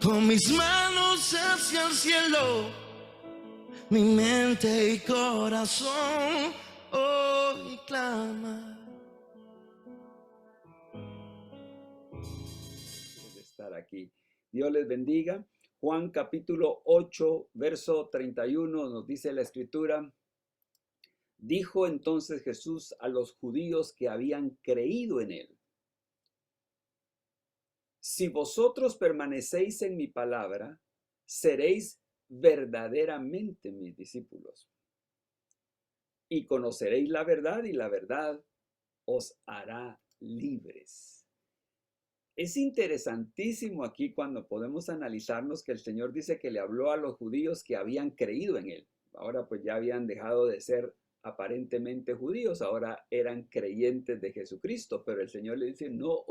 Con mis manos hacia el cielo, mi mente y corazón hoy clama. De estar aquí. Dios les bendiga. Juan capítulo 8, verso 31 nos dice la escritura: dijo entonces Jesús a los judíos que habían creído en él: si vosotros permanecéis en mi palabra, seréis verdaderamente mis discípulos, y conoceréis la verdad, y la verdad os hará libres. Es interesantísimo aquí cuando podemos analizarnos que el Señor dice que le habló a los judíos que habían creído en él. Ahora pues ya habían dejado de ser aparentemente judíos, ahora eran creyentes de Jesucristo, pero el Señor le dice: no,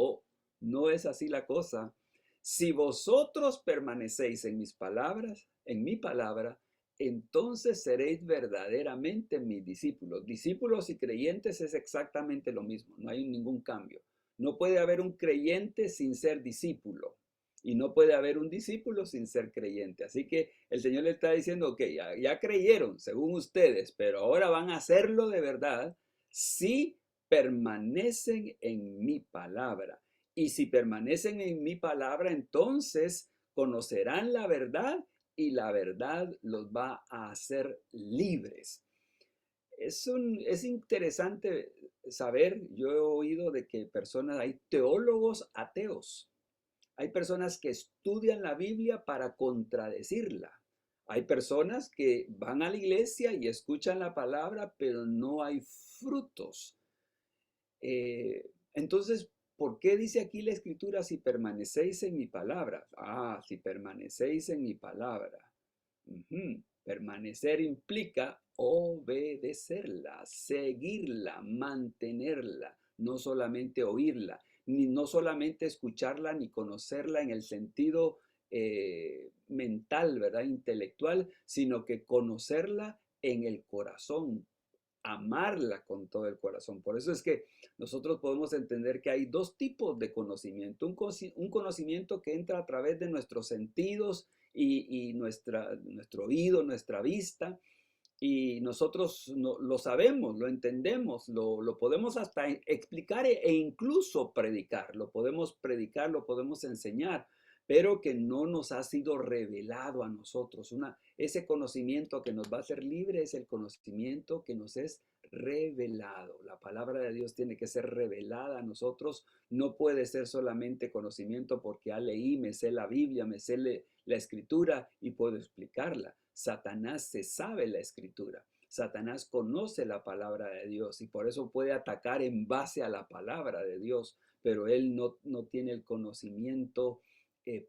no es así la cosa. Si vosotros permanecéis en mis palabras, en mi palabra, entonces seréis verdaderamente mis discípulos. Discípulos y creyentes es exactamente lo mismo, no hay ningún cambio. No puede haber un creyente sin ser discípulo, y no puede haber un discípulo sin ser creyente. Así que el Señor le está diciendo: ok, ya creyeron según ustedes, pero ahora van a hacerlo de verdad si permanecen en mi palabra. Y si permanecen en mi palabra, entonces conocerán la verdad, y la verdad los va a hacer libres. Es interesante saber. Yo he oído de que hay teólogos ateos. Hay personas que estudian la Biblia para contradecirla. Hay personas que van a la iglesia y escuchan la palabra, pero no hay frutos. Entonces, ¿por qué dice aquí la escritura: si permanecéis en mi palabra? Si permanecéis en mi palabra. Permanecer implica obedecerla, seguirla, mantenerla, no solamente oírla, ni no solamente escucharla ni conocerla en el sentido mental, ¿verdad? Intelectual, sino que conocerla en el corazón, amarla con todo el corazón. Por eso es que nosotros podemos entender que hay dos tipos de conocimiento: un conocimiento que entra a través de nuestros sentidos y nuestro oído, nuestra vista, y nosotros lo sabemos, lo entendemos, lo podemos hasta explicar e incluso predicar, lo podemos predicar, lo podemos enseñar, pero que no nos ha sido revelado a nosotros. Ese conocimiento que nos va a hacer libre es el conocimiento que nos es revelado. La palabra de Dios tiene que ser revelada a nosotros. No puede ser solamente conocimiento porque leí, me sé la Biblia, me sé la escritura y puedo explicarla. Satanás se sabe la escritura. Satanás conoce la palabra de Dios y por eso puede atacar en base a la palabra de Dios, pero él no tiene el conocimiento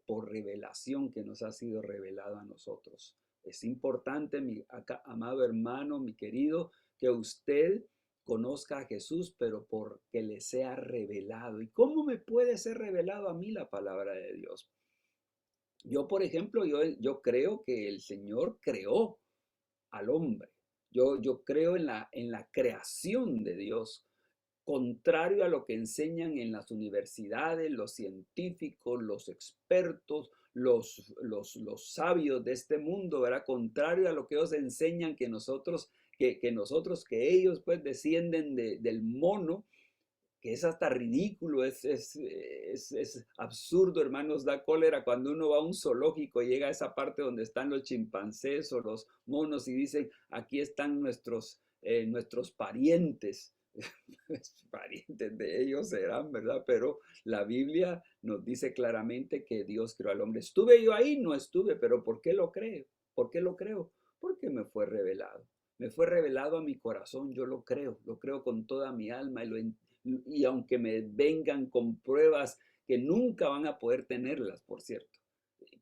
por revelación que nos ha sido revelado a nosotros. Es importante, mi amado hermano, mi querido, que usted conozca a Jesús, pero porque le sea revelado. ¿Y cómo me puede ser revelado a mí la palabra de Dios? Yo, por ejemplo, yo creo que el Señor creó al hombre. Yo creo en la creación de Dios, contrario a lo que enseñan en las universidades, los científicos, los expertos, los sabios de este mundo, ¿verdad? Contrario a lo que ellos enseñan que ellos pues descienden del mono, que es hasta ridículo, es absurdo, hermanos. Da cólera cuando uno va a un zoológico y llega a esa parte donde están los chimpancés o los monos y dicen: aquí están nuestros parientes. Parientes de ellos serán, ¿verdad? Pero la Biblia nos dice claramente que Dios creó al hombre. ¿Estuve yo ahí? No estuve, pero ¿por qué lo creo? ¿Por qué lo creo? Porque me fue revelado. Me fue revelado a mi corazón, yo lo creo con toda mi alma, y aunque me vengan con pruebas que nunca van a poder tenerlas, por cierto.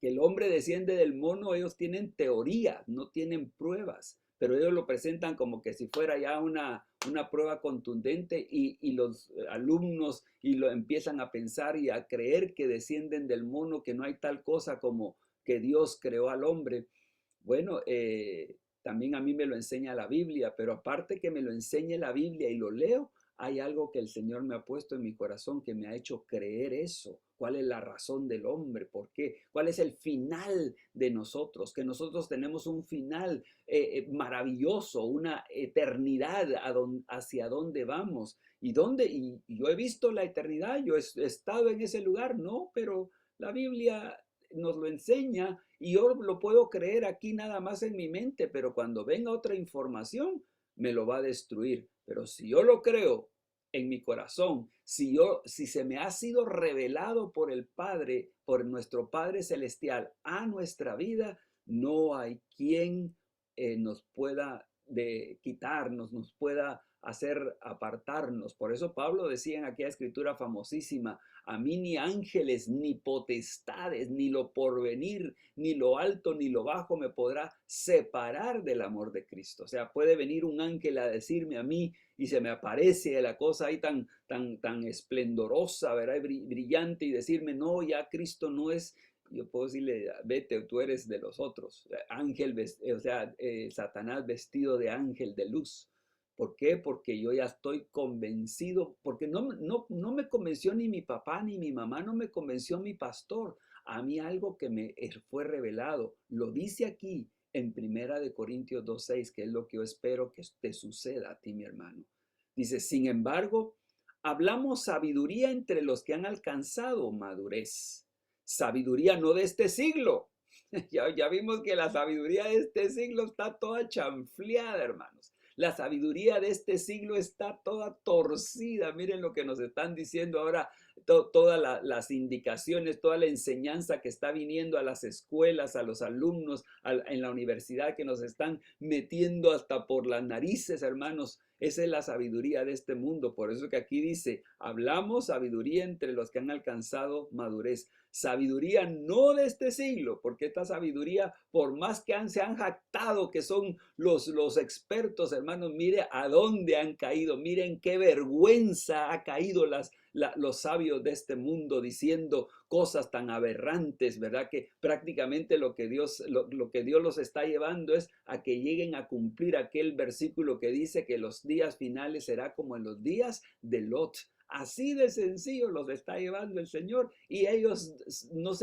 Que el hombre desciende del mono, ellos tienen teoría, no tienen pruebas, pero ellos lo presentan como que si fuera ya una prueba contundente, y los alumnos lo empiezan a pensar y a creer que descienden del mono, que no hay tal cosa como que Dios creó al hombre. Bueno, también a mí me lo enseña la Biblia, pero aparte que me lo enseñe la Biblia y lo leo, hay algo que el Señor me ha puesto en mi corazón que me ha hecho creer eso. ¿Cuál es la razón del hombre? ¿Por qué? ¿Cuál es el final de nosotros? Que nosotros tenemos un final maravilloso, una eternidad hacia dónde vamos. Y yo he visto la eternidad, yo he estado en ese lugar, no, pero la Biblia nos lo enseña y yo lo puedo creer aquí nada más en mi mente, pero cuando venga otra información, me lo va a destruir. Pero si yo lo creo en mi corazón, si se me ha sido revelado por el Padre, por nuestro Padre Celestial a nuestra vida, no hay quien nos pueda quitarnos, nos pueda hacer apartarnos. Por eso Pablo decía en aquella escritura famosísima, a mí ni ángeles, ni potestades, ni lo porvenir, ni lo alto, ni lo bajo me podrá separar del amor de Cristo. O sea, puede venir un ángel a decirme a mí y se me aparece la cosa ahí tan esplendorosa, ¿verdad? Brillante y decirme, no, ya Cristo no es. Yo puedo decirle, vete, tú eres de los otros. Ángel, o sea, Satanás vestido de ángel de luz. ¿Por qué? Porque yo ya estoy convencido, porque no me convenció ni mi papá ni mi mamá, no me convenció mi pastor. A mí algo que me fue revelado, lo dice aquí en Primera de Corintios 2:6, que es lo que yo espero que te suceda a ti, mi hermano. Dice, sin embargo, hablamos sabiduría entre los que han alcanzado madurez. Sabiduría no de este siglo. Ya vimos que la sabiduría de este siglo está toda chanfleada, hermanos. La sabiduría de este siglo está toda torcida. Miren lo que nos están diciendo ahora, todas las indicaciones, toda la enseñanza que está viniendo a las escuelas, a los alumnos, en la universidad, que nos están metiendo hasta por las narices, hermanos. Esa es la sabiduría de este mundo. Por eso que aquí dice, hablamos sabiduría entre los que han alcanzado madurez. Sabiduría no de este siglo, porque esta sabiduría, por más que se han jactado que son los expertos, hermanos, mire a dónde han caído, miren qué vergüenza ha caído los sabios de este mundo diciendo cosas tan aberrantes, ¿verdad? Que prácticamente lo que Dios los está llevando es a que lleguen a cumplir aquel versículo que dice que los días finales será como en los días de Lot. Así de sencillo los está llevando el Señor y ellos no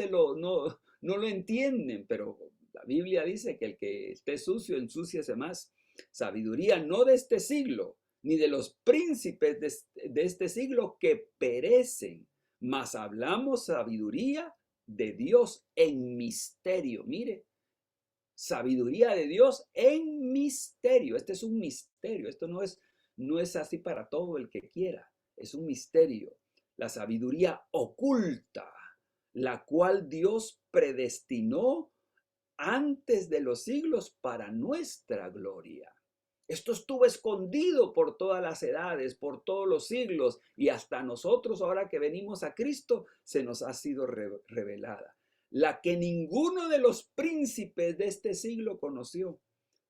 lo entienden, pero la Biblia dice que el que esté sucio, ensúciese más. Sabiduría no de este siglo, ni de los príncipes de este siglo que perecen, mas hablamos sabiduría de Dios en misterio. Mire, sabiduría de Dios en misterio. Este es un misterio, esto no es así para todo el que quiera. Es un misterio, la sabiduría oculta, la cual Dios predestinó antes de los siglos para nuestra gloria. Esto estuvo escondido por todas las edades, por todos los siglos, y hasta nosotros, ahora que venimos a Cristo, se nos ha sido revelada. La que ninguno de los príncipes de este siglo conoció,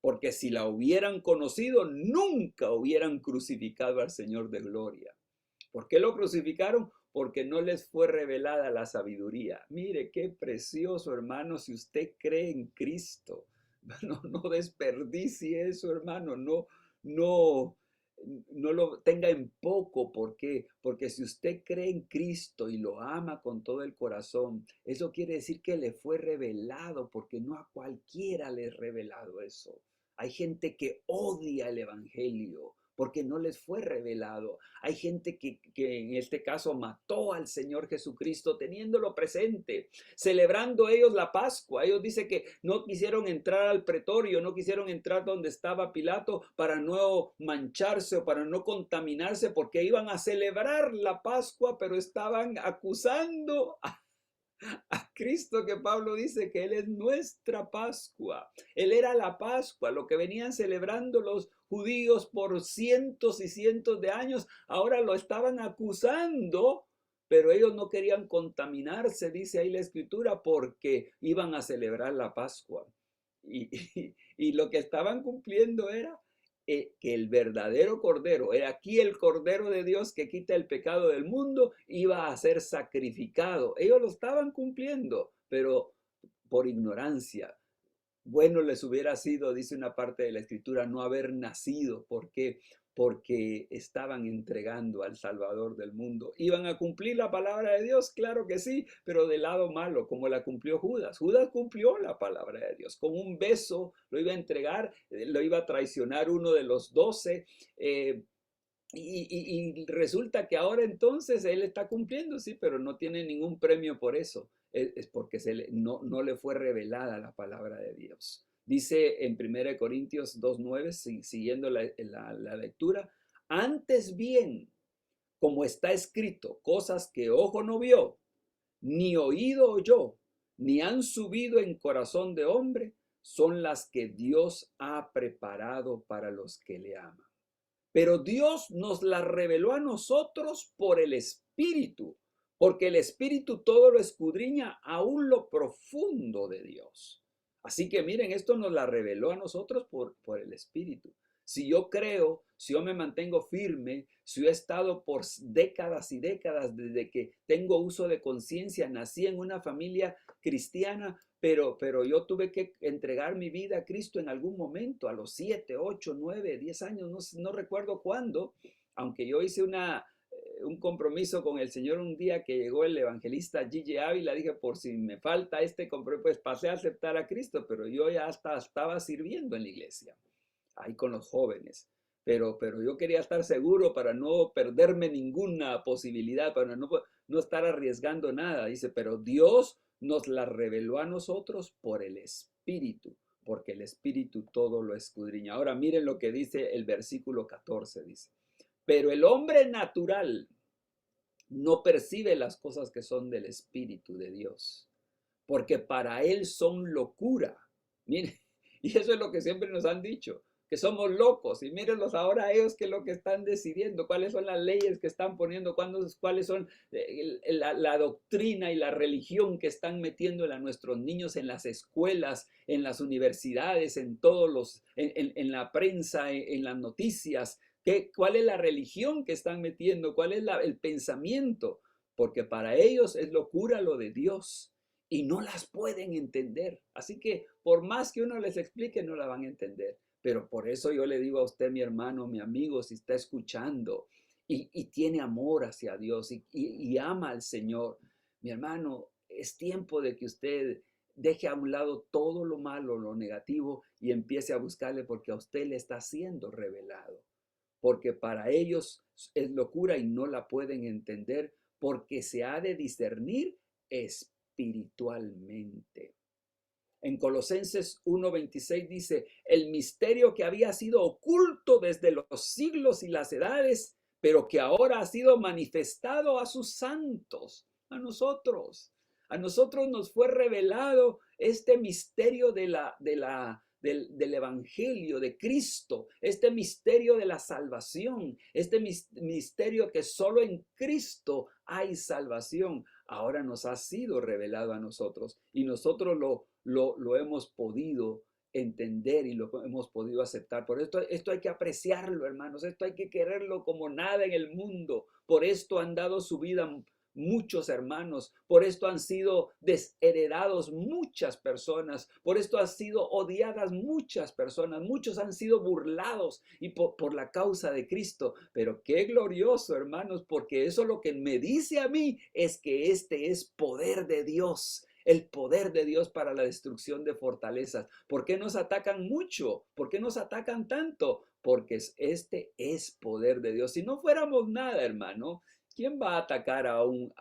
porque si la hubieran conocido, nunca hubieran crucificado al Señor de gloria. ¿Por qué lo crucificaron? Porque no les fue revelada la sabiduría. Mire qué precioso, hermano, si usted cree en Cristo. No desperdicie eso, hermano. No lo tenga en poco. ¿Por qué? Porque si usted cree en Cristo y lo ama con todo el corazón, eso quiere decir que le fue revelado, porque no a cualquiera le es revelado eso. Hay gente que odia el evangelio porque no les fue revelado. Hay gente que en este caso mató al Señor Jesucristo teniéndolo presente, celebrando ellos la Pascua. Ellos dicen que no quisieron entrar al pretorio, no quisieron entrar donde estaba Pilato para no mancharse o para no contaminarse, porque iban a celebrar la Pascua, pero estaban acusando a Cristo, que Pablo dice que Él es nuestra Pascua. Él era la Pascua, lo que venían celebrando los judíos por cientos y cientos de años, ahora lo estaban acusando, pero ellos no querían contaminarse, dice ahí la Escritura, porque iban a celebrar la Pascua. Y lo que estaban cumpliendo era que el verdadero Cordero, era aquí el Cordero de Dios que quita el pecado del mundo, iba a ser sacrificado. Ellos lo estaban cumpliendo, pero por ignorancia. Bueno les hubiera sido, dice una parte de la Escritura, no haber nacido. ¿Por qué? porque estaban entregando al Salvador del mundo. ¿Iban a cumplir la palabra de Dios? Claro que sí, pero del lado malo, como la cumplió Judas. Judas cumplió la palabra de Dios. Con un beso lo iba a entregar, lo iba a traicionar uno de los 12. Y resulta que ahora entonces él está cumpliendo, sí, pero no tiene ningún premio por eso. Es porque no le fue revelada la palabra de Dios. Dice en 1 Corintios 2:9, siguiendo la lectura, antes bien, como está escrito, cosas que ojo no vio, ni oído oyó, ni han subido en corazón de hombre, son las que Dios ha preparado para los que le aman. Pero Dios nos la reveló a nosotros por el Espíritu, porque el Espíritu todo lo escudriña, aún lo profundo de Dios. Así que miren, esto nos la reveló a nosotros por el Espíritu. Si yo creo, si yo me mantengo firme, si yo he estado por décadas y décadas desde que tengo uso de conciencia, nací en una familia cristiana, pero yo tuve que entregar mi vida a Cristo en algún momento, a los 7, 8, 9, 10 años, no recuerdo cuándo, aunque yo hice un compromiso con el Señor un día que llegó el evangelista Gigi Ávila, dije, por si me falta este compromiso, pues pasé a aceptar a Cristo, pero yo ya hasta estaba sirviendo en la iglesia, ahí con los jóvenes. Pero yo quería estar seguro para no perderme ninguna posibilidad, para no estar arriesgando nada. Dice, pero Dios nos la reveló a nosotros por el Espíritu, porque el Espíritu todo lo escudriña. Ahora miren lo que dice el versículo 14, dice, pero el hombre natural no percibe las cosas que son del Espíritu de Dios, porque para él son locura. Miren, y eso es lo que siempre nos han dicho, que somos locos. Y mírenlos ahora ellos, que es lo que están decidiendo, cuáles son las leyes que están poniendo, cuáles son la doctrina y la religión que están metiendo a nuestros niños en las escuelas, en las universidades, en la prensa, en las noticias. ¿Cuál es la religión que están metiendo? ¿Cuál es el pensamiento? Porque para ellos es locura lo de Dios y no las pueden entender. Así que por más que uno les explique, no la van a entender. Pero por eso yo le digo a usted, mi hermano, mi amigo, si está escuchando y tiene amor hacia Dios y ama al Señor, mi hermano, es tiempo de que usted deje a un lado todo lo malo, lo negativo, y empiece a buscarle, porque a usted le está siendo revelado. Porque para ellos es locura y no la pueden entender, porque se ha de discernir espiritualmente. En Colosenses 1:26 dice, el misterio que había sido oculto desde los siglos y las edades, pero que ahora ha sido manifestado a sus santos, a nosotros. A nosotros nos fue revelado este misterio del Evangelio de Cristo, este misterio de la salvación, este misterio que solo en Cristo hay salvación. Ahora nos ha sido revelado a nosotros y nosotros lo hemos podido entender y lo hemos podido aceptar. Por esto hay que apreciarlo, hermanos, esto hay que quererlo como nada en el mundo. Por esto han dado su vida muchos hermanos, por esto han sido desheredados muchas personas, por esto han sido odiadas muchas personas, muchos han sido burlados y por la causa de Cristo. Pero qué glorioso, hermanos, porque eso lo que me dice a mí es que este es poder de Dios. El poder de Dios para la destrucción de fortalezas. ¿Por qué nos atacan mucho? ¿Por qué nos atacan tanto? Porque este es poder de Dios. Si no fuéramos nada, hermano, ¿quién va a atacar a un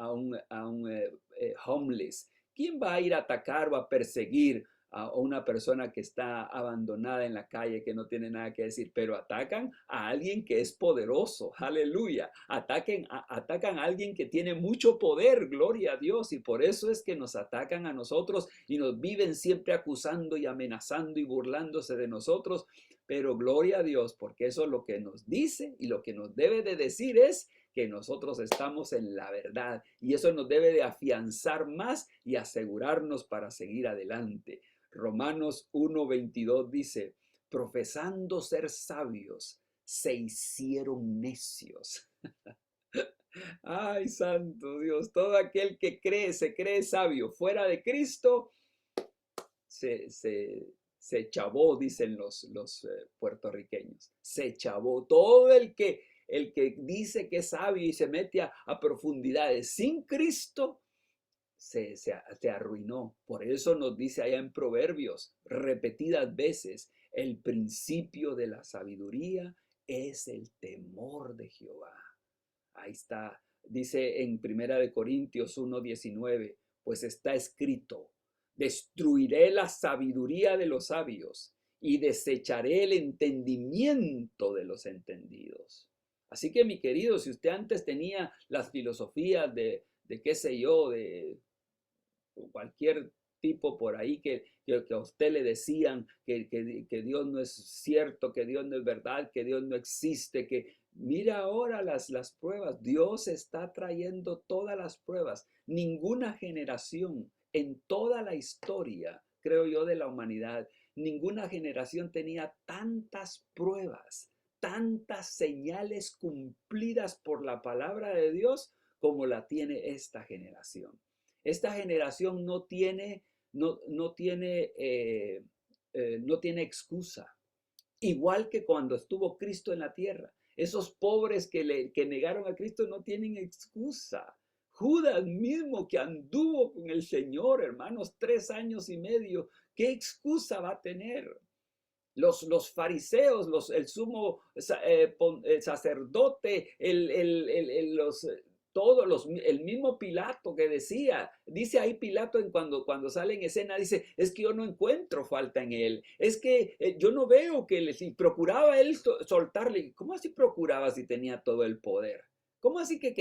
homeless? ¿Quién va a ir a atacar o a perseguir a una persona que está abandonada en la calle, que no tiene nada que decir? Pero atacan a alguien que es poderoso, aleluya. Atacan a alguien que tiene mucho poder, gloria a Dios. Y por eso es que nos atacan a nosotros y nos viven siempre acusando y amenazando y burlándose de nosotros. Pero gloria a Dios, porque eso es lo que nos dice y lo que nos debe de decir es que nosotros estamos en la verdad, y eso nos debe de afianzar más y asegurarnos para seguir adelante. Romanos 1:22 dice, profesando ser sabios, se hicieron necios. Ay, santo Dios, todo aquel que se cree sabio fuera de Cristo, se se chavó, dicen los puertorriqueños. Se chavó. Todo el que dice que es sabio y se mete a profundidades sin Cristo, se arruinó. Por eso nos dice allá en Proverbios, repetidas veces, el principio de la sabiduría es el temor de Jehová. Ahí está, dice en Primera de Corintios 1:19, pues está escrito, destruiré la sabiduría de los sabios y desecharé el entendimiento de los entendidos. Así que, mi querido, si usted antes tenía las filosofías de qué sé yo, de cualquier tipo por ahí que a usted le decían que Dios no es cierto, que Dios no es verdad, que Dios no existe, que mira ahora las pruebas. Dios está trayendo todas las pruebas. Ninguna generación en toda la historia, creo yo, de la humanidad, ninguna generación tenía tantas pruebas, tantas señales cumplidas por la palabra de Dios como la tiene esta generación. Esta generación no tiene excusa. Igual que cuando estuvo Cristo en la tierra. Esos pobres que negaron a Cristo no tienen excusa. Judas mismo que anduvo con el Señor, hermanos, 3 años y medio, ¿qué excusa va a tener? Los fariseos, el sumo sacerdote, el mismo Pilato que dice ahí Pilato cuando sale en escena, dice, es que yo no encuentro falta en él, es que yo no veo si procuraba él soltarle. ¿Cómo así procuraba si tenía todo el poder? ¿Cómo así que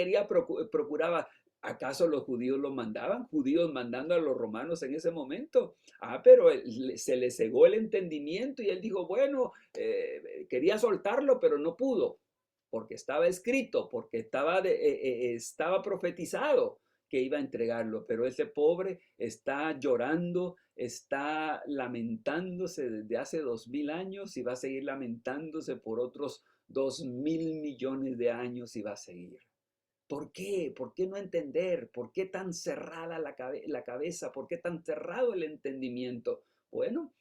procuraba? ¿Acaso los judíos lo mandaban? ¿Judíos mandando a los romanos en ese momento? Pero se le cegó el entendimiento y él dijo, bueno, quería soltarlo, pero no pudo, porque estaba escrito, porque estaba profetizado que iba a entregarlo. Pero ese pobre está llorando, está lamentándose desde hace 2000 años y va a seguir lamentándose por otros 2000 millones de años y va a seguir. ¿Por qué? ¿Por qué no entender? ¿Por qué tan cerrada la cabeza? ¿Por qué tan cerrado el entendimiento? Bueno,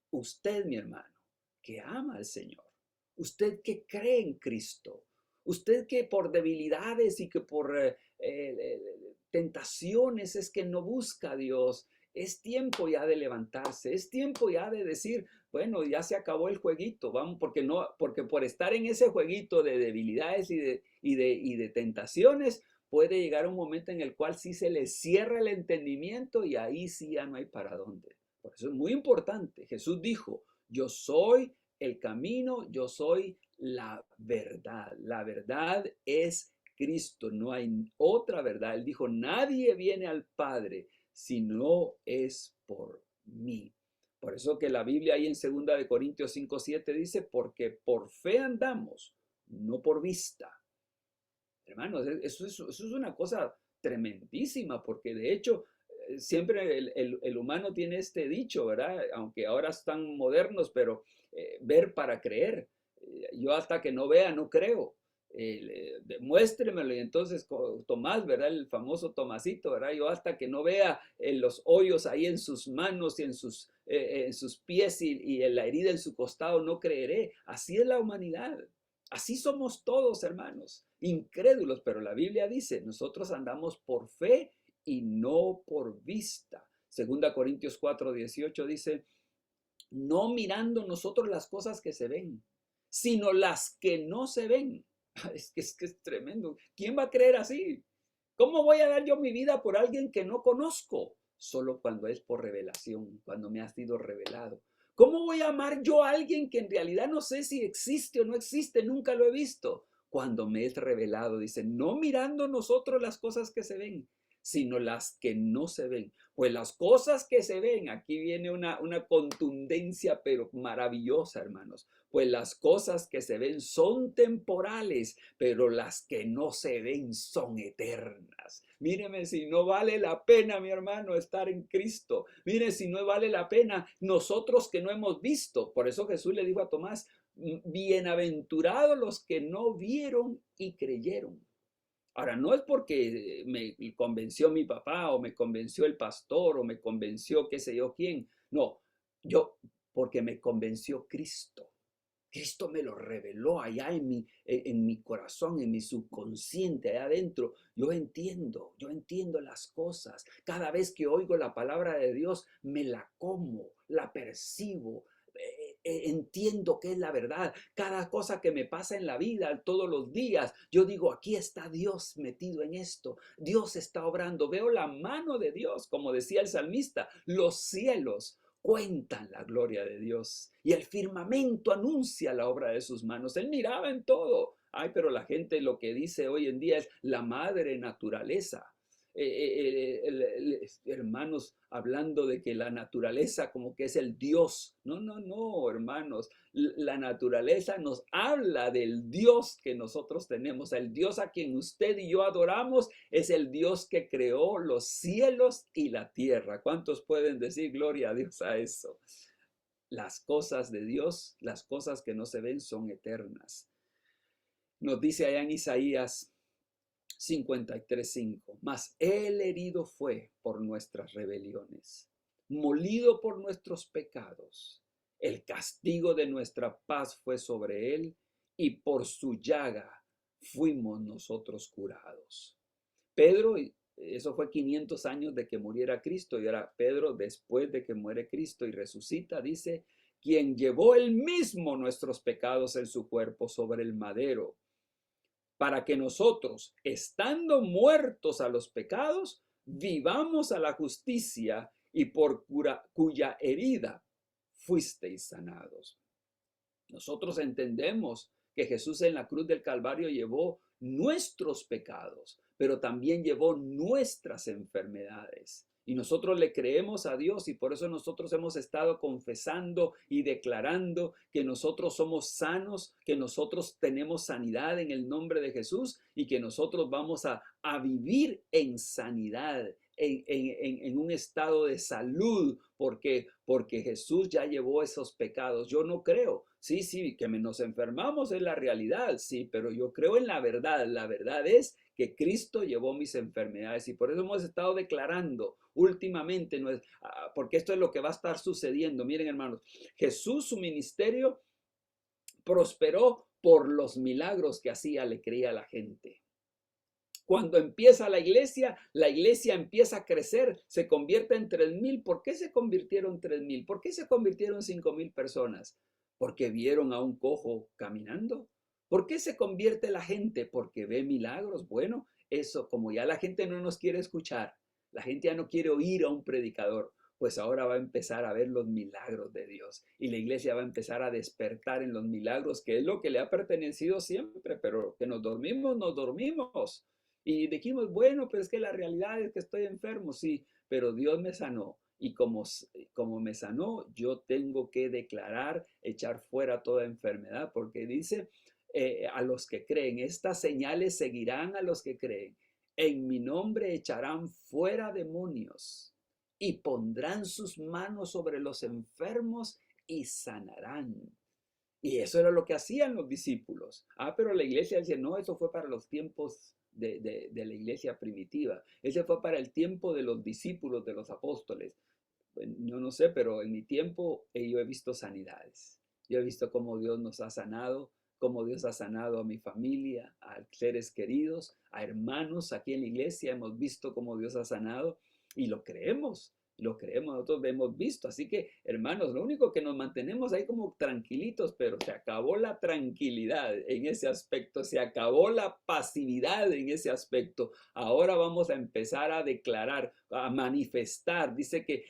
usted, mi hermano, que ama al Señor, usted que cree en Cristo, usted que por debilidades y que por tentaciones es que no busca a Dios, es tiempo ya de levantarse, es tiempo ya de decir, bueno, ya se acabó el jueguito, vamos, porque por estar en ese jueguito de debilidades y de tentaciones, puede llegar un momento en el cual sí se le cierra el entendimiento y ahí sí ya no hay para dónde. Por eso es muy importante. Jesús dijo, yo soy el camino, yo soy la verdad. La verdad es Cristo, no hay otra verdad. Él dijo, nadie viene al Padre si no es por mí. Por eso que la Biblia ahí en 2 Corintios 5:7 dice, porque por fe andamos, no por vista. Hermanos, eso es una cosa tremendísima, porque de hecho siempre el humano tiene este dicho, ¿verdad? Aunque ahora están modernos, pero ver para creer. Yo hasta que no vea, no creo. Demuéstremelo. Y entonces Tomás, ¿verdad? El famoso Tomasito, ¿verdad? Yo hasta que no vea los hoyos ahí en sus manos y en sus pies y la herida en su costado, no creeré. Así es la humanidad. Así somos todos, hermanos, incrédulos, pero la Biblia dice, nosotros andamos por fe y no por vista. 2 Corintios 4:18 dice, no mirando nosotros las cosas que se ven, sino las que no se ven. Es que es tremendo. ¿Quién va a creer así? ¿Cómo voy a dar yo mi vida por alguien que no conozco? Solo cuando es por revelación, cuando me ha sido revelado. ¿Cómo voy a amar yo a alguien que en realidad no sé si existe o no existe? Nunca lo he visto. Cuando me es revelado, dice, no mirando nosotros las cosas que se ven, sino las que no se ven. Pues las cosas que se ven, aquí viene una contundencia, pero maravillosa, hermanos. Pues las cosas que se ven son temporales, pero las que no se ven son eternas. Míreme si no vale la pena, mi hermano, estar en Cristo. Mire si no vale la pena nosotros que no hemos visto. Por eso Jesús le dijo a Tomás, bienaventurados los que no vieron y creyeron. Ahora, no es porque me convenció mi papá o me convenció el pastor o me convenció qué sé yo quién. No, Yo, porque me convenció Cristo. Cristo me lo reveló allá en mi corazón, en mi subconsciente, allá adentro. Yo entiendo las cosas. Cada vez que oigo la palabra de Dios, me la como, la percibo. Entiendo qué es la verdad. Cada cosa que me pasa en la vida, todos los días, yo digo, aquí está Dios metido en esto. Dios está obrando. Veo la mano de Dios, como decía el salmista, los cielos cuentan la gloria de Dios y el firmamento anuncia la obra de sus manos. Él miraba en todo. Ay, pero la gente lo que dice hoy en día es la madre naturaleza. Hermanos, hablando de que la naturaleza como que es el Dios. No, no, no, hermanos. La naturaleza nos habla del Dios que nosotros tenemos. El Dios a quien usted y yo adoramos es el Dios que creó los cielos y la tierra. ¿Cuántos pueden decir gloria a Dios a eso? Las cosas de Dios, las cosas que no se ven son eternas. Nos dice allá en Isaías 53:5, mas él herido fue por nuestras rebeliones, molido por nuestros pecados. El castigo de nuestra paz fue sobre él y por su llaga fuimos nosotros curados. Pedro, eso fue 500 años de que muriera Cristo, y ahora Pedro, después de que muere Cristo y resucita, dice, quien llevó él mismo nuestros pecados en su cuerpo sobre el madero, para que nosotros, estando muertos a los pecados, vivamos a la justicia, y por cuya herida fuisteis sanados. Nosotros entendemos que Jesús en la cruz del Calvario llevó nuestros pecados, pero también llevó nuestras enfermedades. Y nosotros le creemos a Dios, y por eso nosotros hemos estado confesando y declarando que nosotros somos sanos, que nosotros tenemos sanidad en el nombre de Jesús y que nosotros vamos a vivir en sanidad, en un estado de salud, porque Jesús ya llevó esos pecados. Yo no creo, sí, que nos enfermamos es la realidad, sí, pero yo creo en la verdad. La verdad es que Cristo llevó mis enfermedades, y por eso hemos estado declarando últimamente, porque esto es lo que va a estar sucediendo. Miren, hermanos, Jesús, su ministerio prosperó por los milagros que hacía, le creía a la gente. Cuando empieza la iglesia empieza a crecer, se convierte en 3,000. ¿Por qué se convirtieron 3,000? ¿Por qué se convirtieron 5,000 personas? Porque vieron a un cojo caminando. ¿Por qué se convierte la gente? Porque ve milagros. Bueno, eso, como ya la gente no nos quiere escuchar, la gente ya no quiere oír a un predicador, pues ahora va a empezar a ver los milagros de Dios, y la iglesia va a empezar a despertar en los milagros, que es lo que le ha pertenecido siempre, pero que nos dormimos, nos dormimos. Y dijimos, bueno, pero es que la realidad es que estoy enfermo, sí, pero Dios me sanó. Y como me sanó, yo tengo que declarar, echar fuera toda enfermedad, porque dice a los que creen, estas señales seguirán a los que creen. En mi nombre echarán fuera demonios y pondrán sus manos sobre los enfermos y sanarán. Y eso era lo que hacían los discípulos. Pero la iglesia dice, no, eso fue para los tiempos de la iglesia primitiva. Ese fue para el tiempo de los discípulos, de los apóstoles. Yo no sé, pero en mi tiempo yo he visto sanidades. Yo he visto cómo Dios nos ha sanado, cómo Dios ha sanado a mi familia, a seres queridos, a hermanos aquí en la iglesia. Hemos visto cómo Dios ha sanado y lo creemos. Lo creemos, nosotros hemos visto. Así que, hermanos, lo único que nos mantenemos ahí como tranquilitos, pero se acabó la tranquilidad en ese aspecto, se acabó la pasividad en ese aspecto. Ahora vamos a empezar a declarar, a manifestar. Dice que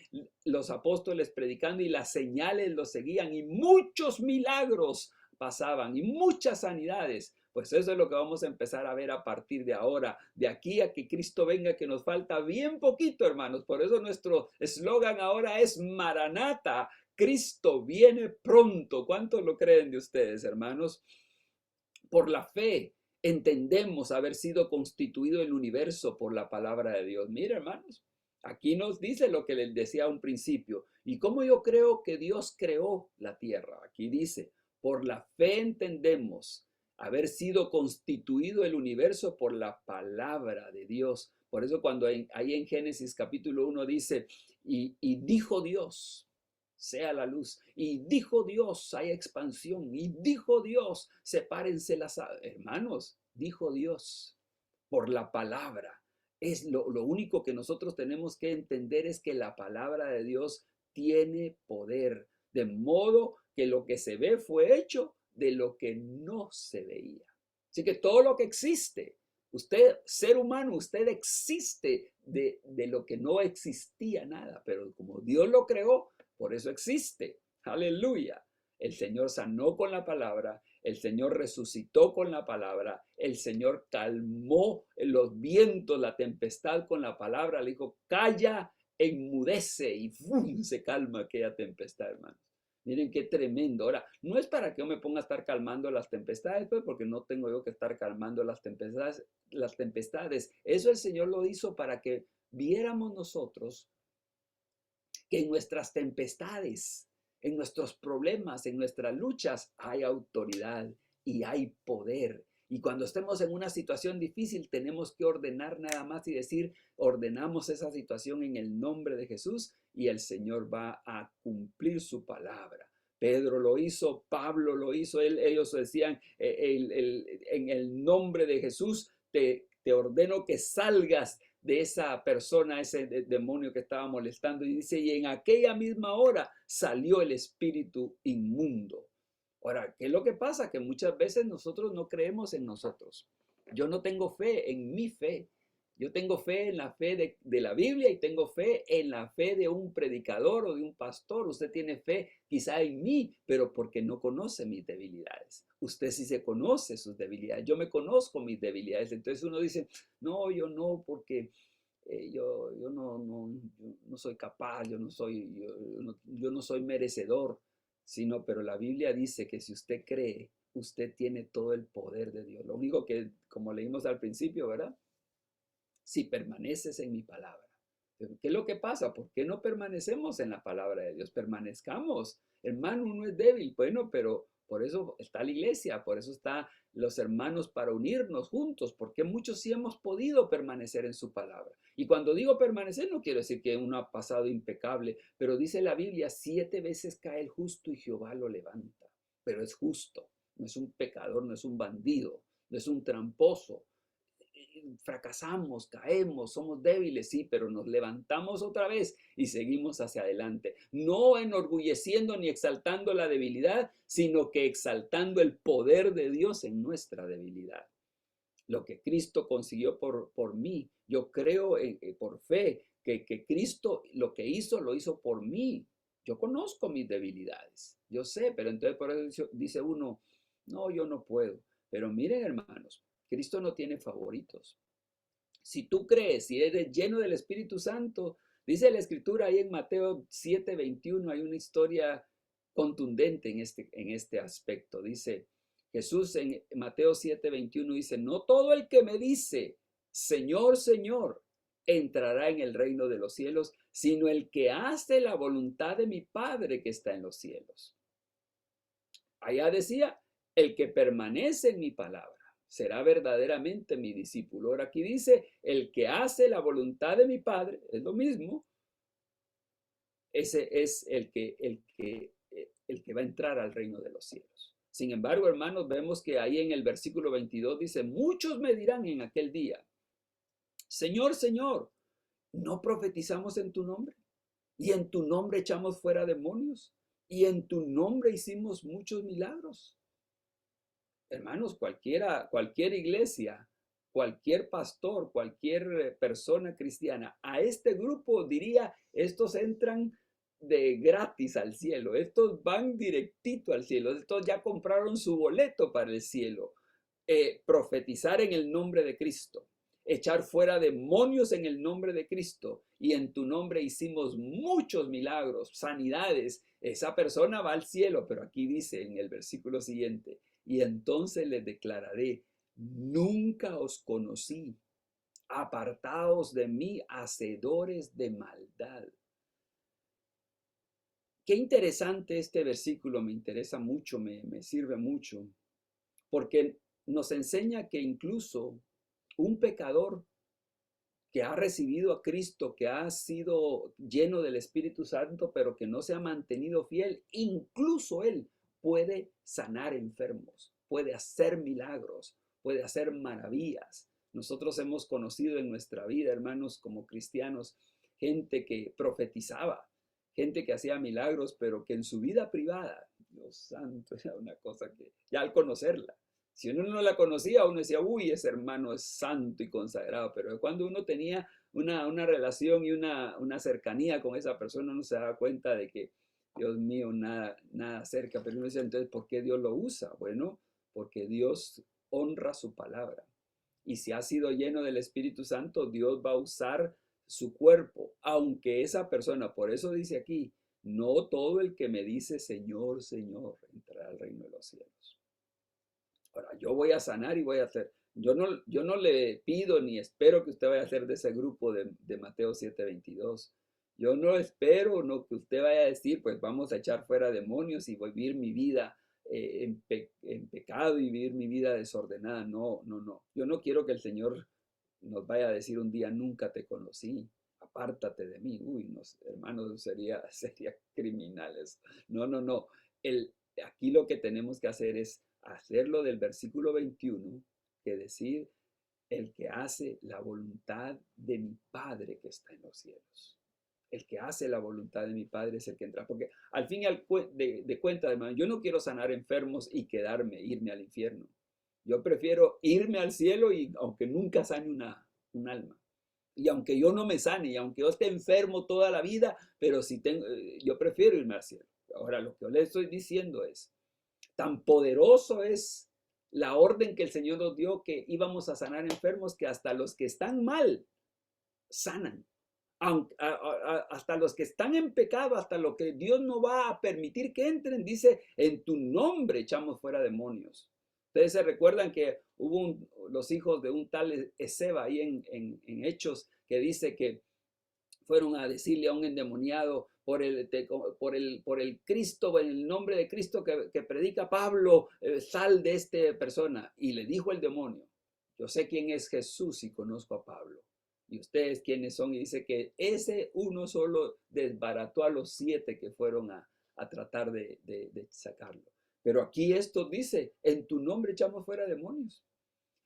los apóstoles predicando y las señales los seguían, y muchos milagros pasaban y muchas sanidades. Pues eso es lo que vamos a empezar a ver a partir de ahora, de aquí a que Cristo venga, que nos falta bien poquito, hermanos. Por eso nuestro eslogan ahora es Maranata, Cristo viene pronto. ¿Cuántos lo creen de ustedes, hermanos? Por la fe entendemos haber sido constituido el universo por la palabra de Dios. Mira, hermanos, aquí nos dice lo que les decía a un principio. ¿Y cómo yo creo que Dios creó la tierra? Aquí dice, por la fe entendemos haber sido constituido el universo por la palabra de Dios. Por eso cuando ahí en Génesis capítulo 1 dice, y dijo Dios, sea la luz. Y dijo Dios, hay expansión. Y dijo Dios, sepárense las aguas. Hermanos, dijo Dios por la palabra. Es lo único que nosotros tenemos que entender es que la palabra de Dios tiene poder. De modo que lo que se ve fue hecho de lo que no se veía. Así que todo lo que existe, usted, ser humano, usted existe de lo que no existía nada, pero como Dios lo creó, por eso existe. Aleluya. El Señor sanó con la palabra, el Señor resucitó con la palabra, el Señor calmó los vientos, la tempestad con la palabra, le dijo, calla, enmudece y ¡fum! Se calma aquella tempestad, hermanos. Miren qué tremendo. Ahora, no es para que yo me ponga a estar calmando las tempestades, pues, porque no tengo yo que estar calmando las tempestades, las tempestades. Eso el Señor lo hizo para que viéramos nosotros que en nuestras tempestades, en nuestros problemas, en nuestras luchas, hay autoridad y hay poder. Y cuando estemos en una situación difícil, tenemos que ordenar nada más y decir, ordenamos esa situación en el nombre de Jesús y el Señor va a cumplir su palabra. Pedro lo hizo, Pablo lo hizo, ellos decían, en el nombre de Jesús te ordeno que salgas de esa persona, ese demonio que estaba molestando. Y dice, y en aquella misma hora salió el espíritu inmundo. Ahora, ¿qué es lo que pasa? Que muchas veces nosotros no creemos en nosotros. Yo no tengo fe en mi fe. Yo tengo fe en la fe de la Biblia y tengo fe en la fe de un predicador o de un pastor. Usted tiene fe quizá en mí, pero porque no conoce mis debilidades. Usted sí se conoce sus debilidades. Yo me conozco mis debilidades. Entonces uno dice, no, yo no, porque yo no soy capaz, yo no soy merecedor, sino, pero la Biblia dice que si usted cree, usted tiene todo el poder de Dios. Lo único que, como leímos al principio, ¿verdad? Si permaneces en mi palabra. Pero ¿qué es lo que pasa? ¿Por qué no permanecemos en la palabra de Dios? Permanezcamos. Hermano, uno es débil, bueno, pero por eso está la iglesia, por eso están los hermanos para unirnos juntos, porque muchos sí hemos podido permanecer en su palabra. Y cuando digo permanecer, no quiero decir que uno ha pasado impecable, pero dice la Biblia, 7 veces cae el justo y Jehová lo levanta. Pero es justo, no es un pecador, no es un bandido, no es un tramposo. Fracasamos, caemos, somos débiles, sí, pero nos levantamos otra vez y seguimos hacia adelante, no enorgulleciendo ni exaltando la debilidad, sino que exaltando el poder de Dios en nuestra debilidad. Lo que Cristo consiguió por mí, yo creo por fe que Cristo lo que hizo, lo hizo por mí. Yo conozco mis debilidades, yo sé, pero entonces por eso dice uno, no, yo no puedo. Pero miren, hermanos, Cristo no tiene favoritos. Si tú crees, si eres lleno del Espíritu Santo, dice la Escritura ahí en Mateo 7:21, hay una historia contundente en este aspecto. Dice Jesús en Mateo 7:21, dice, no todo el que me dice, Señor, Señor, entrará en el reino de los cielos, sino el que hace la voluntad de mi Padre que está en los cielos. Allá decía, el que permanece en mi palabra será verdaderamente mi discípulo. Ahora aquí dice, el que hace la voluntad de mi Padre, es lo mismo, ese es el que va a entrar al reino de los cielos. Sin embargo, hermanos, vemos que ahí en el versículo 22 dice, muchos me dirán en aquel día, Señor, Señor, ¿no profetizamos en tu nombre? ¿Y en tu nombre echamos fuera demonios? ¿Y en tu nombre hicimos muchos milagros? Hermanos, cualquier iglesia, cualquier pastor, cualquier persona cristiana, a este grupo diría, estos entran de gratis al cielo, estos van directito al cielo, estos ya compraron su boleto para el cielo. Profetizar en el nombre de Cristo, echar fuera demonios en el nombre de Cristo, y en tu nombre hicimos muchos milagros, sanidades. Esa persona va al cielo, pero aquí dice en el versículo siguiente, y entonces les declararé, nunca os conocí, apartaos de mí, hacedores de maldad. Qué interesante este versículo, me interesa mucho, me sirve mucho, porque nos enseña que incluso un pecador que ha recibido a Cristo, que ha sido lleno del Espíritu Santo, pero que no se ha mantenido fiel, incluso él puede sanar enfermos, puede hacer milagros, puede hacer maravillas. Nosotros hemos conocido en nuestra vida, hermanos, como cristianos, gente que profetizaba, gente que hacía milagros, pero que en su vida privada, Dios santo, era una cosa que ya al conocerla, si uno no la conocía, uno decía, uy, ese hermano es santo y consagrado, pero cuando uno tenía una relación y una cercanía con esa persona, uno se daba cuenta de que, Dios mío, nada cerca. Pero uno dice, entonces, ¿por qué Dios lo usa? Bueno, porque Dios honra su palabra. Y si ha sido lleno del Espíritu Santo, Dios va a usar su cuerpo, aunque esa persona, por eso dice aquí, no todo el que me dice Señor, Señor, entrará al reino de los cielos. Ahora, yo voy a sanar y voy a hacer. Yo no le pido ni espero que usted vaya a ser de ese grupo de Mateo 7:22. Yo no espero no, que usted vaya a decir, pues vamos a echar fuera demonios y vivir mi vida en pecado y vivir mi vida desordenada. No, no, no. Yo no quiero que el Señor nos vaya a decir un día, nunca te conocí, apártate de mí. Uy, no, hermanos, sería criminales. No, no, no. Aquí lo que tenemos que hacer es hacerlo del versículo 21, que decir, el que hace la voluntad de mi Padre que está en los cielos. El que hace la voluntad de mi Padre es el que entra. Porque al fin de cuentas, hermano, yo no quiero sanar enfermos y irme al infierno. Yo prefiero irme al cielo y aunque nunca sane un alma. Y aunque yo no me sane, y aunque yo esté enfermo toda la vida, pero si tengo, yo prefiero irme al cielo. Ahora, lo que yo le estoy diciendo es, tan poderoso es la orden que el Señor nos dio que íbamos a sanar enfermos, que hasta los que están mal sanan. Hasta los que están en pecado, hasta lo que Dios no va a permitir que entren, dice, en tu nombre echamos fuera demonios. Ustedes se recuerdan que hubo los hijos de un tal Esceva ahí en Hechos, que dice que fueron a decirle a un endemoniado por el Cristo, en el nombre de Cristo que predica Pablo, sal de esta persona. Y le dijo el demonio, yo sé quién es Jesús y conozco a Pablo. ¿Y ustedes quiénes son? Y dice que ese uno solo desbarató a los 7 que fueron a tratar de sacarlo. Pero aquí esto dice, en tu nombre echamos fuera demonios.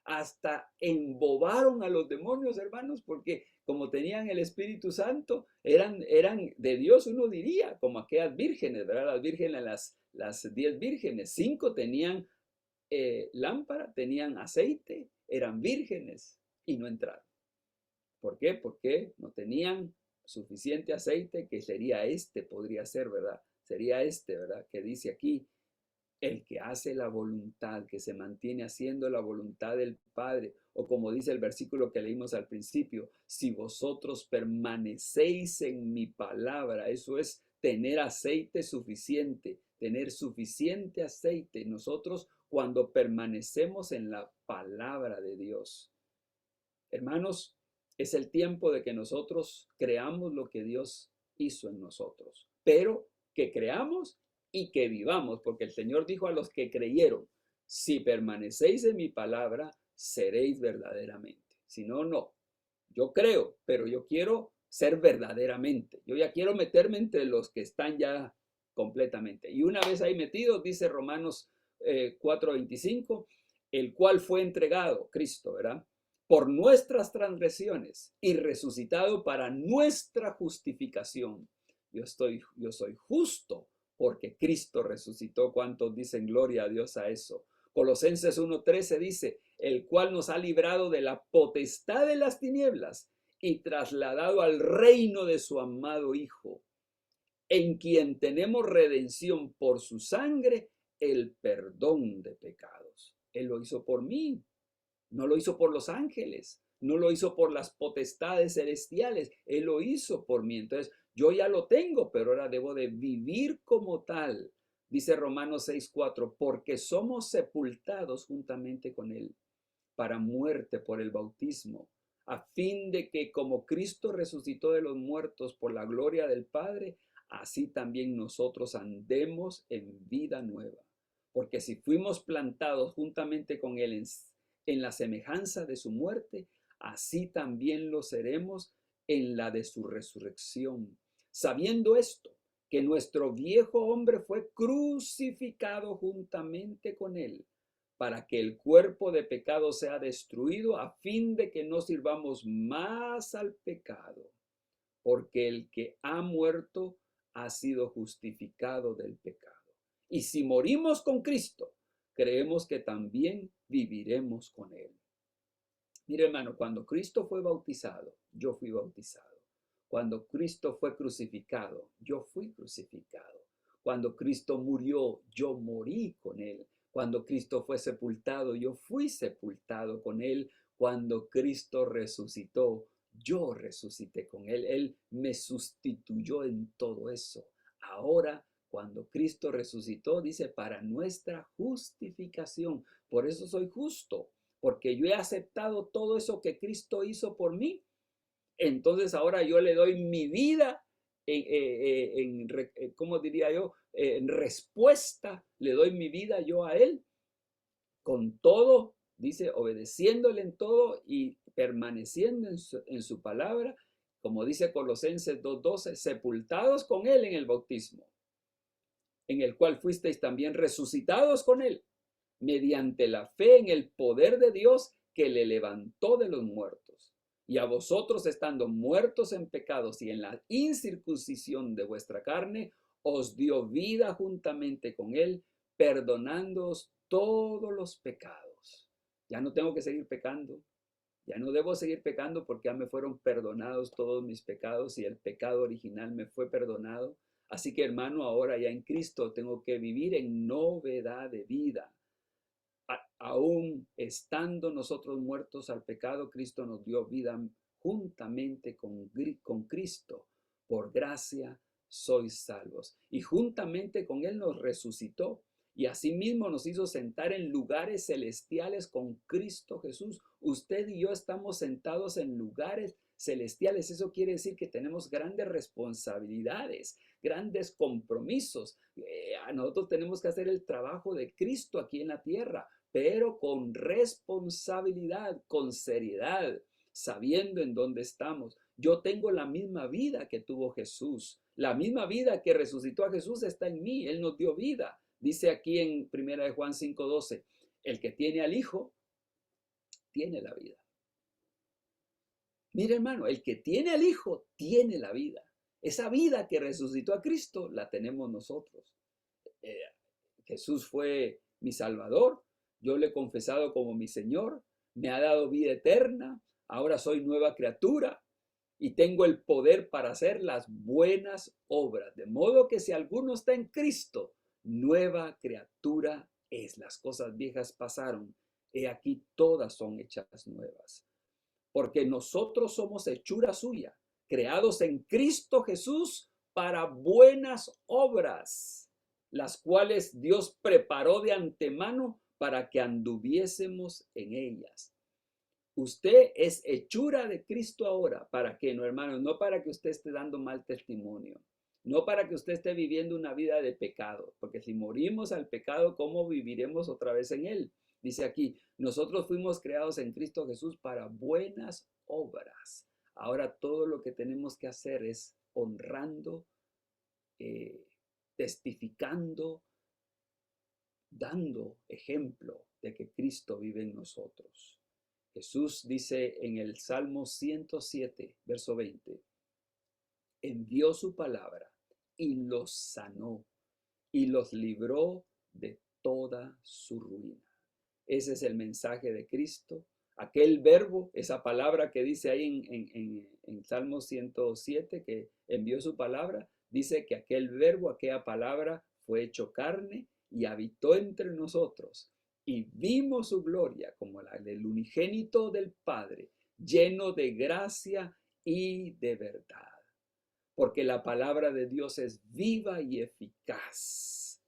Hasta embobaron a los demonios, hermanos, porque como tenían el Espíritu Santo, eran de Dios, uno diría, como aquellas vírgenes, ¿verdad? Las vírgenes, las 10 vírgenes, 5 tenían lámpara, tenían aceite, eran vírgenes y no entraron. ¿Por qué? Porque no tenían suficiente aceite, que sería podría ser, ¿verdad? Sería ¿verdad? Que dice aquí, el que hace la voluntad, que se mantiene haciendo la voluntad del Padre, o como dice el versículo que leímos al principio, si vosotros permanecéis en mi palabra, eso es tener aceite suficiente, tener suficiente aceite. Nosotros cuando permanecemos en la palabra de Dios, hermanos, es el tiempo de que nosotros creamos lo que Dios hizo en nosotros, pero que creamos y que vivamos, porque el Señor dijo a los que creyeron, si permanecéis en mi palabra, seréis verdaderamente. Si no, no. Yo creo, pero yo quiero ser verdaderamente. Yo ya quiero meterme entre los que están ya completamente. Y una vez ahí metido, dice Romanos 4:25, el cual fue entregado, Cristo, ¿verdad? Por nuestras transgresiones y resucitado para nuestra justificación. Yo soy justo porque Cristo resucitó. ¿Cuántos dicen gloria a Dios a eso? Colosenses 1:13 dice, el cual nos ha librado de la potestad de las tinieblas y trasladado al reino de su amado Hijo, en quien tenemos redención por su sangre, el perdón de pecados. Él lo hizo por mí. No lo hizo por los ángeles, no lo hizo por las potestades celestiales, Él lo hizo por mí. Entonces, yo ya lo tengo, pero ahora debo de vivir como tal. Dice Romanos 6:4, porque somos sepultados juntamente con Él para muerte por el bautismo, a fin de que como Cristo resucitó de los muertos por la gloria del Padre, así también nosotros andemos en vida nueva. Porque si fuimos plantados juntamente con Él en la semejanza de su muerte, así también lo seremos en la de su resurrección. Sabiendo esto, que nuestro viejo hombre fue crucificado juntamente con él, para que el cuerpo de pecado sea destruido, a fin de que no sirvamos más al pecado, porque el que ha muerto ha sido justificado del pecado. Y si morimos con Cristo, creemos que también viviremos con él. Mire, hermano, cuando Cristo fue bautizado, yo fui bautizado. Cuando Cristo fue crucificado, yo fui crucificado. Cuando Cristo murió, yo morí con él. Cuando Cristo fue sepultado, yo fui sepultado con él. Cuando Cristo resucitó, yo resucité con él. Él me sustituyó en todo eso. Ahora, cuando Cristo resucitó, dice, para nuestra justificación. Por eso soy justo, porque yo he aceptado todo eso que Cristo hizo por mí. Entonces ahora yo le doy mi vida ¿cómo diría yo? En respuesta, le doy mi vida yo a Él, con todo, dice, obedeciéndole en todo y permaneciendo en su palabra, como dice Colosenses 2:12, sepultados con Él en el bautismo, en el cual fuisteis también resucitados con Él, mediante la fe en el poder de Dios que le levantó de los muertos. Y a vosotros, estando muertos en pecados y en la incircuncisión de vuestra carne, os dio vida juntamente con él, perdonándoos todos los pecados. Ya no tengo que seguir pecando. Ya no debo seguir pecando porque ya me fueron perdonados todos mis pecados y el pecado original me fue perdonado. Así que, hermano, ahora ya en Cristo tengo que vivir en novedad de vida. Aún estando nosotros muertos al pecado, Cristo nos dio vida juntamente con Cristo. Por gracia sois salvos. Y juntamente con Él nos resucitó. Y asimismo nos hizo sentar en lugares celestiales con Cristo Jesús. Usted y yo estamos sentados en lugares celestiales. Eso quiere decir que tenemos grandes responsabilidades, grandes compromisos. Nosotros tenemos que hacer el trabajo de Cristo aquí en la tierra, pero con responsabilidad, con seriedad, sabiendo en dónde estamos. Yo tengo la misma vida que tuvo Jesús. La misma vida que resucitó a Jesús está en mí. Él nos dio vida. Dice aquí en 1 Juan 5:12, el que tiene al Hijo, tiene la vida. Mira, hermano, el que tiene al Hijo, tiene la vida. Esa vida que resucitó a Cristo, la tenemos nosotros. Jesús fue mi Salvador. Yo le he confesado como mi Señor. Me ha dado vida eterna. Ahora soy nueva criatura y tengo el poder para hacer las buenas obras. De modo que si alguno está en Cristo, nueva criatura es. Las cosas viejas pasaron. He aquí todas son hechas nuevas. Porque nosotros somos hechura suya, creados en Cristo Jesús para buenas obras, las cuales Dios preparó de antemano para que anduviésemos en ellas. Usted es hechura de Cristo ahora. ¿Para qué? No, hermanos, no para que usted esté dando mal testimonio. No para que usted esté viviendo una vida de pecado. Porque si morimos al pecado, ¿cómo viviremos otra vez en él? Dice aquí, nosotros fuimos creados en Cristo Jesús para buenas obras. Ahora todo lo que tenemos que hacer es honrando, testificando, dando ejemplo de que Cristo vive en nosotros. Jesús dice en el Salmo 107, verso 20, envió su palabra y los sanó y los libró de toda su ruina. Ese es el mensaje de Cristo. Aquel verbo, esa palabra que dice ahí en Salmo 107, que envió su palabra, dice que aquel verbo, aquella palabra fue hecho carne y habitó entre nosotros. Y vimos su gloria como la del unigénito del Padre, lleno de gracia y de verdad. Porque la palabra de Dios es viva y eficaz.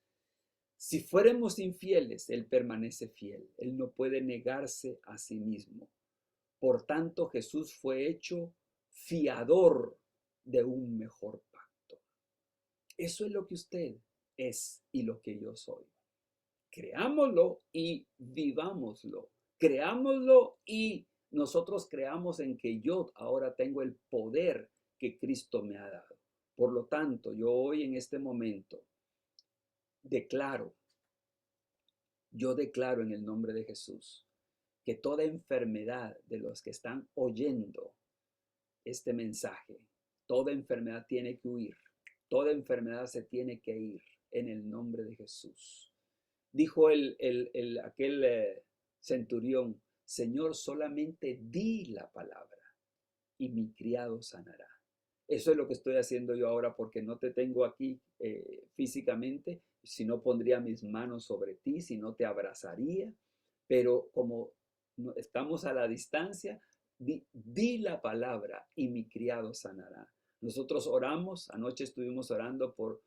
Si fuéramos infieles, Él permanece fiel. Él no puede negarse a sí mismo. Por tanto, Jesús fue hecho fiador de un mejor pacto. Eso es lo que usted es y lo que yo soy. Creámoslo y vivámoslo. Creámoslo y nosotros creamos en que yo ahora tengo el poder que Cristo me ha dado. Por lo tanto, yo hoy en este momento declaro, yo declaro en el nombre de Jesús que toda enfermedad de los que están oyendo este mensaje, toda enfermedad tiene que huir, toda enfermedad se tiene que ir en el nombre de Jesús. Dijo aquel centurión, Señor, solamente di la palabra y mi criado sanará. Eso es lo que estoy haciendo yo ahora porque no te tengo aquí físicamente, si no pondría mis manos sobre ti, si no te abrazaría, pero como estamos a la distancia, di la palabra y mi criado sanará. Nosotros oramos, anoche estuvimos orando por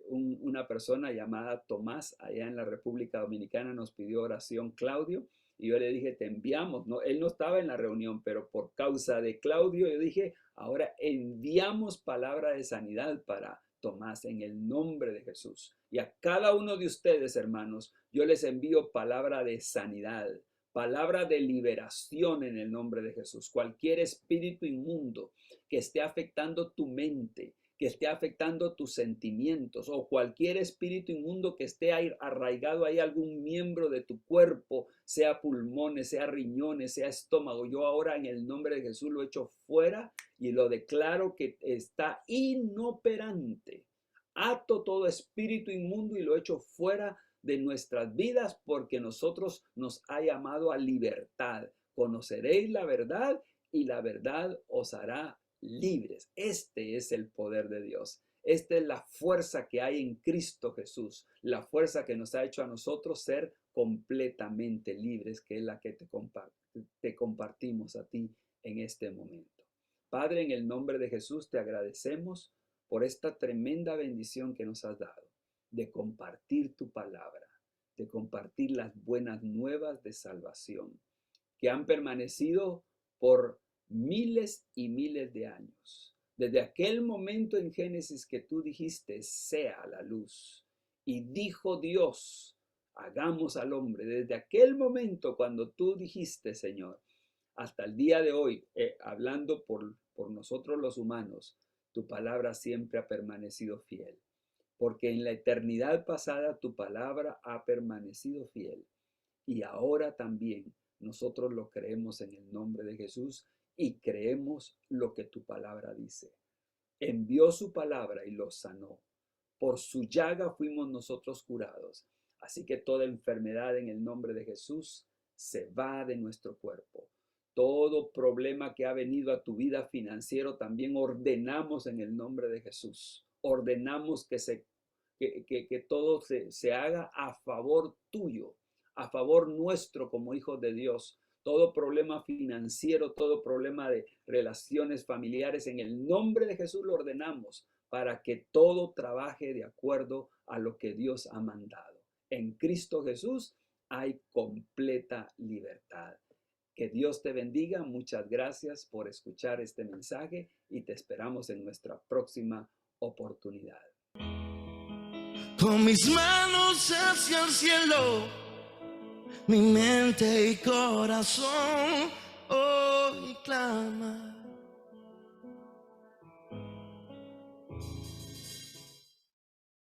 una persona llamada Tomás, allá en la República Dominicana, nos pidió oración Claudio, y yo le dije, te enviamos, ¿no? Él no estaba en la reunión, pero por causa de Claudio, yo dije, ahora enviamos palabra de sanidad para Tomás en el nombre de Jesús. Y a cada uno de ustedes, hermanos, yo les envío palabra de sanidad, palabra de liberación en el nombre de Jesús. Cualquier espíritu inmundo que esté afectando tu mente, que esté afectando tus sentimientos, o cualquier espíritu inmundo que esté arraigado ahí algún miembro de tu cuerpo, sea pulmones, sea riñones, sea estómago, yo ahora en el nombre de Jesús lo echo fuera y lo declaro que está inoperante. Ato todo espíritu inmundo y lo echo fuera de nuestras vidas porque nosotros nos ha llamado a libertad. Conoceréis la verdad y la verdad os hará libres. Este es el poder de Dios. Esta es la fuerza que hay en Cristo Jesús, la fuerza que nos ha hecho a nosotros ser completamente libres, que es la que te compartimos a ti en este momento. Padre, en el nombre de Jesús te agradecemos por esta tremenda bendición que nos has dado, de compartir tu palabra, de compartir las buenas nuevas de salvación, que han permanecido por miles y miles de años. Desde aquel momento en Génesis que tú dijiste, sea la luz, y dijo Dios, hagamos al hombre. Desde aquel momento cuando tú dijiste, Señor, hasta el día de hoy, hablando por nosotros los humanos, tu palabra siempre ha permanecido fiel. Porque en la eternidad pasada tu palabra ha permanecido fiel. Y ahora también nosotros lo creemos en el nombre de Jesús y creemos lo que tu palabra dice. Envió su palabra y los sanó. Por su llaga fuimos nosotros curados. Así que toda enfermedad en el nombre de Jesús se va de nuestro cuerpo. Todo problema que ha venido a tu vida financiero también ordenamos en el nombre de Jesús. Ordenamos que todo se haga a favor tuyo, a favor nuestro como hijos de Dios. Todo problema financiero, todo problema de relaciones familiares, en el nombre de Jesús lo ordenamos para que todo trabaje de acuerdo a lo que Dios ha mandado. En Cristo Jesús hay completa libertad. Que Dios te bendiga. Muchas gracias por escuchar este mensaje y te esperamos en nuestra próxima oportunidad. Con mis manos hacia el cielo, mi mente y corazón hoy clama.